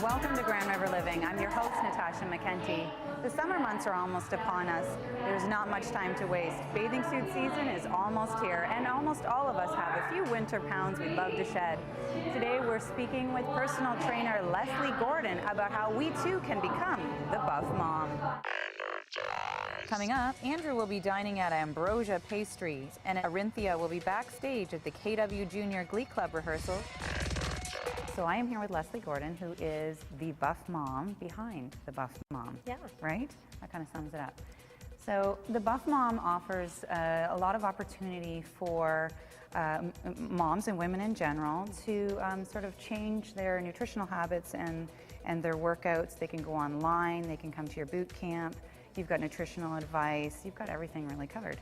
Welcome to Grand River Living. I'm your host, Natasha McKenty. The summer months are almost upon us. There's not much time to waste. Bathing suit season is almost here, and almost all of us have a few winter pounds we'd love to shed. Today we're speaking with personal trainer Leslie Gordon about how we too can become the Buff Mom. Coming up, Andrew will be dining at Ambrosia Pastries, and Arinthia will be backstage at the KW Junior Glee Club rehearsal. So I am here with Leslie Gordon, who is the Buff Mom behind the Buff Mom. Yeah. Right? That kind of sums it up. So the Buff Mom offers a lot of opportunity for moms and women in general to sort of change their nutritional habits and their workouts. They can go online, they can come to your boot camp. You've got nutritional advice, you've got everything really covered.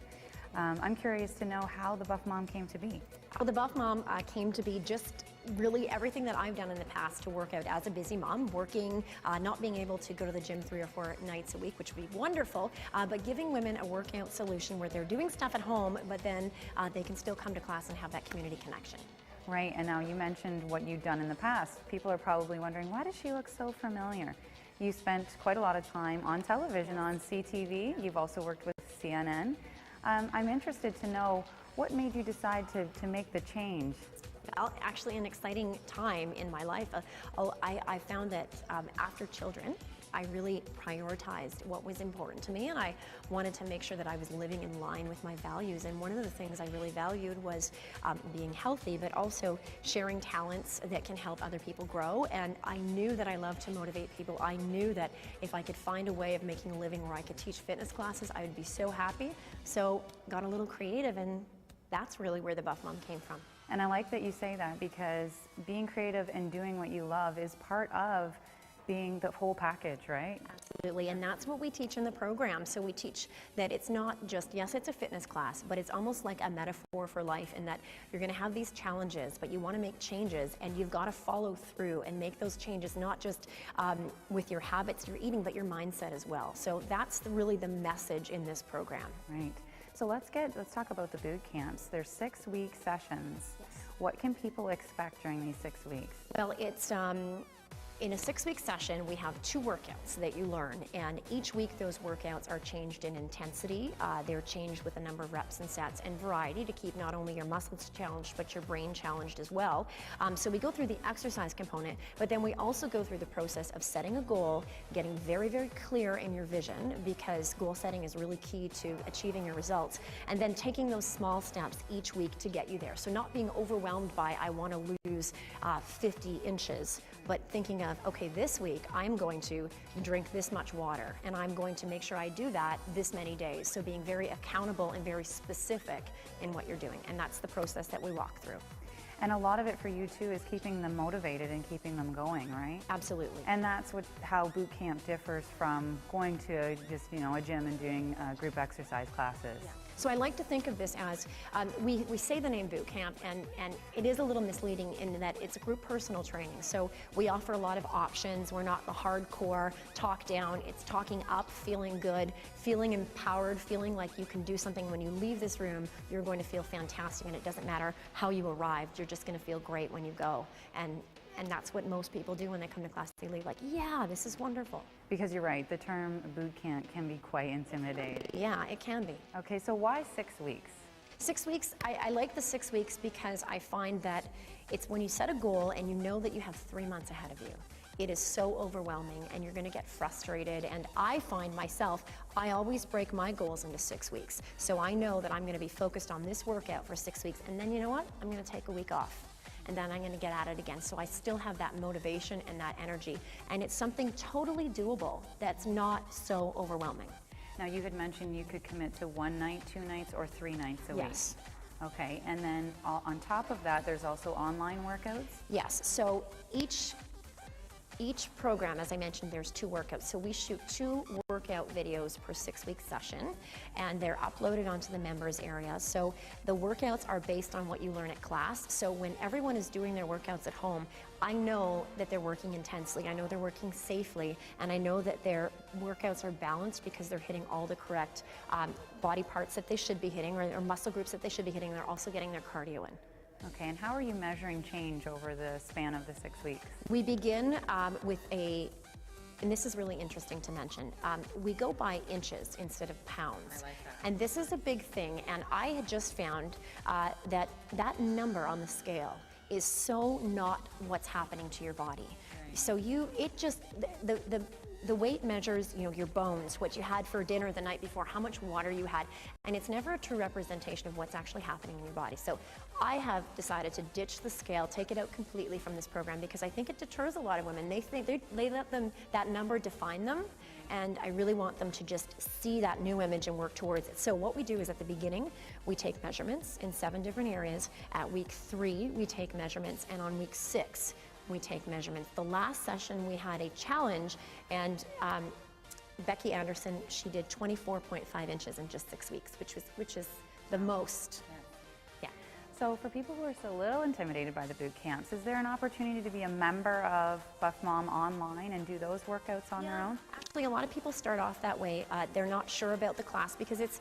I'm curious to know how the Buff Mom came to be. Well, the Buff Mom came to be just really everything that I've done in the past to work out as a busy mom, working, not being able to go to the gym 3 or 4 nights a week, which would be wonderful, but giving women a workout solution where they're doing stuff at home, but then they can still come to class and have that community connection. Right, and now you mentioned what you've done in the past. People are probably wondering, why does she look so familiar? You spent quite a lot of time on television, on CTV. You've also worked with CNN. I'm interested to know what made you decide to make the change? Well, actually an exciting time in my life. I found that after children, I really prioritized what was important to me, and I wanted to make sure that I was living in line with my values. And one of the things I really valued was being healthy, but also sharing talents that can help other people grow. And I knew that I loved to motivate people. I knew that if I could find a way of making a living where I could teach fitness classes, I would be so happy. So got a little creative, and that's really where the Buff Mom came from. And I like that you say that, because being creative and doing what you love is part of being the whole package, right? Absolutely, and that's what we teach in the program. So we teach that it's not just, yes, it's a fitness class, but it's almost like a metaphor for life, in that you're going to have these challenges, but you want to make changes, and you've got to follow through and make those changes, not just with your habits, your eating, but your mindset as well. So that's really the message in this program. Right. So let's talk about the boot camps. There's 6-week sessions. Yes. What can people expect during these 6 weeks? Well, it's in a 6-week session, we have 2 workouts that you learn, and each week those workouts are changed in intensity. They're changed with a number of reps and sets and variety to keep not only your muscles challenged, but your brain challenged as well. So we go through the exercise component, but then we also go through the process of setting a goal, getting very, very clear in your vision, because goal setting is really key to achieving your results, and then taking those small steps each week to get you there. So not being overwhelmed by, I want to lose 50 inches, but thinking of, okay, this week I'm going to drink this much water, and I'm going to make sure I do that this many days. So being very accountable and very specific in what you're doing, and that's the process that we walk through. And a lot of it for you too is keeping them motivated and keeping them going, right? Absolutely. And that's how boot camp differs from going to just, a gym and doing group exercise classes. Yeah. So I like to think of this as, we say the name boot camp, and it is a little misleading in that it's a group personal training. So we offer a lot of options. We're not the hardcore talk down. It's talking up, feeling good, feeling empowered, feeling like you can do something. When you leave this room, you're going to feel fantastic, and it doesn't matter how you arrived. You're just going to feel great when you go. And that's what most people do when they come to class. They leave like, yeah, this is wonderful. Because you're right, the term boot camp can be quite intimidating. Yeah, it can be. Okay, so why 6 weeks? 6 weeks, I like the 6 weeks because I find that it's when you set a goal and you know that you have 3 months ahead of you. It is so overwhelming, and you're going to get frustrated. And I find myself, I always break my goals into 6 weeks. So I know that I'm going to be focused on this workout for 6 weeks, and then you know what? I'm going to take a week off, and then I'm going to get at it again. So I still have that motivation and that energy, and it's something totally doable that's not so overwhelming. Now, you had mentioned you could commit to 1 night, 2 nights, or 3 nights a week. Yes. Okay, and then on top of that, there's also online workouts? Yes, so each program, as I mentioned, there's 2 workouts. So we shoot 2 workout videos per 6-week session, and they're uploaded onto the members area. So the workouts are based on what you learn at class. So when everyone is doing their workouts at home, I know that they're working intensely, I know they're working safely, and I know that their workouts are balanced because they're hitting all the correct body parts that they should be hitting, or muscle groups that they should be hitting. They're also getting their cardio in. Okay, and how are you measuring change over the span of the 6 weeks? We begin with and this is really interesting to mention, we go by inches instead of pounds. I like that. And this is a big thing, and I had just found that that number on the scale is so not what's happening to your body. Right. So the weight measures, you know, your bones, what you had for dinner the night before, how much water you had, and it's never a true representation of what's actually happening in your body. So I have decided to ditch the scale, take it out completely from this program, because I think it deters a lot of women. They think they let that number define them, and I really want them to just see that new image and work towards it. So what we do is at the beginning, we take measurements in 7 different areas. At week 3, we take measurements, and on week 6, we take measurements. The last session we had a challenge, and Becky Anderson, she did 24.5 inches in just 6 weeks, which is the most. Yeah. So for people who are still a little intimidated by the boot camps, is there an opportunity to be a member of BuffMom online and do those workouts on their own? Actually, a lot of people start off that way. They're not sure about the class because it's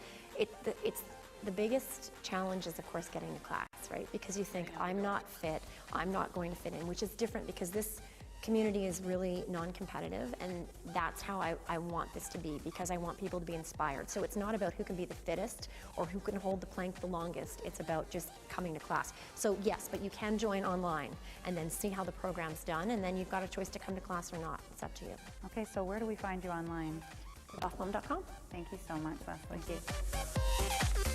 the biggest challenge is, of course, getting to class, right? Because you think, I'm not fit, I'm not going to fit in, which is different because this community is really non-competitive, and that's how I want this to be, because I want people to be inspired. So it's not about who can be the fittest or who can hold the plank the longest. It's about just coming to class. So yes, but you can join online and then see how the program's done, and then you've got a choice to come to class or not. It's up to you. Okay, so where do we find you online? BuffMom.com. Thank you so much, Leslie. Thank you.